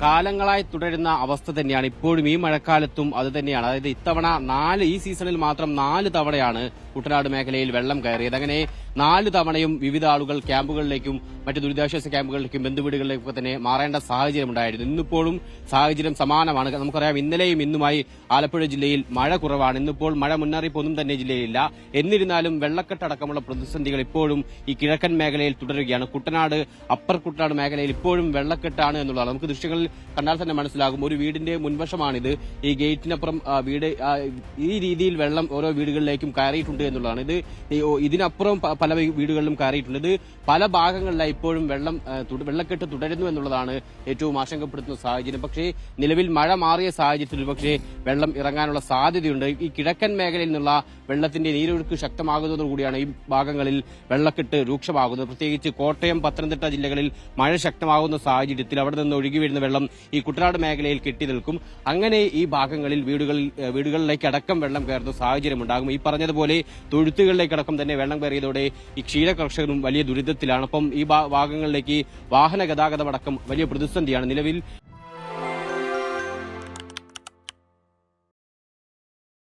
കാലങ്ങളായി തുടരുന്ന അവസ്ഥ തന്നെയാണ് ഇപ്പോഴും ഈ മഴക്കാലത്തും അത് തന്നെയാണ്. അതായത് ഇത്തവണ ഈ സീസണിൽ മാത്രം 4 തവണയാണ് കുട്ടനാട് മേഖലയിൽ വെള്ളം കയറിയത്. അങ്ങനെ 4 തവണയും വിവിധ ആളുകൾ ക്യാമ്പുകളിലേക്കും മറ്റ് ദുരിതാശ്വാസ ക്യാമ്പുകളിലേക്കും ബന്ധുവീടുകളിലേക്കും തന്നെ മാറേണ്ട സാഹചര്യം ഉണ്ടായിരുന്നു. ഇന്നിപ്പോഴും സാഹചര്യം സമാനമാണ്. നമുക്കറിയാം, ഇന്നലെയും ഇന്നുമായി ആലപ്പുഴ ജില്ലയിൽ മഴ കുറവാണ്. ഇന്നിപ്പോൾ മഴ മുന്നറിയിപ്പ് ഒന്നും തന്നെ ജില്ലയിലില്ല. എന്നിരുന്നാലും വെള്ളക്കെട്ടടക്കമുള്ള പ്രതിസന്ധികൾ ഇപ്പോഴും ഈ കിഴക്കൻ മേഖലയിൽ തുടരുകയാണ്. കുട്ടനാട്, അപ്പർ കുട്ടനാട് മേഖലയിൽ ഇപ്പോഴും വെള്ളക്കെട്ടാണ് എന്നുള്ളതാണ്. നമുക്ക് ദൃശ്യങ്ങളിൽ കണ്ടാൽ തന്നെ മനസ്സിലാകും. ഒരു വീടിന്റെ മുൻവശമാണിത്. ഈ ഗേറ്റിനപ്പുറം വീട് ഈ രീതിയിൽ വെള്ളം ഓരോ വീടുകളിലേക്കും കയറിയിട്ടുണ്ട് എന്നുള്ളതാണ്. ഇതിനപ്പുറം പല വീടുകളിലും കയറിയിട്ടുണ്ട്. ഇത് പല ഭാഗങ്ങളിലായി ഇപ്പോഴും വെള്ളക്കെട്ട് തുടരുന്നു എന്നുള്ളതാണ് ഏറ്റവും ആശങ്കപ്പെടുത്തുന്ന സാഹചര്യം. പക്ഷേ നിലവിൽ മഴ മാറിയ സാഹചര്യത്തിൽ പക്ഷേ വെള്ളം ഇറങ്ങാനുള്ള സാധ്യതയുണ്ട്. ഈ കിഴക്കൻ മേഖലയിൽ നിന്നുള്ള വെള്ളത്തിന്റെ നീരൊഴുക്ക് ശക്തമാകുന്നതോടുകൂടിയാണ് ഈ ഭാഗങ്ങളിൽ വെള്ളക്കെട്ട് രൂക്ഷമാകുന്നത്. പ്രത്യേകിച്ച് കോട്ടയം, പത്തനംതിട്ട ജില്ലകളിൽ മഴ ശക്തമാകുന്ന സാഹചര്യത്തിൽ അവിടെ നിന്ന് ഒഴുകി വരുന്ന വെള്ളം ഈ കുട്ടനാട് മേഖലയിൽ കെട്ടി നിൽക്കും. അങ്ങനെ ഈ ഭാഗങ്ങളിൽ വീടുകളിലേക്ക് അടക്കം വെള്ളം കയറുന്ന സാഹചര്യമുണ്ടാകും. ഈ പറഞ്ഞതുപോലെ തൊഴുത്തുകളിലേക്കടക്കം തന്നെ വെള്ളം കയറിയതോടെ ഈ ക്ഷീര കർഷകരും വലിയ ദുരിതത്തിലാണ്. അപ്പം ഈ ഭാഗങ്ങളിലേക്ക് വാഹന ഗതാഗതമടക്കം വലിയ പ്രതിസന്ധിയാണ്. നിലവിൽ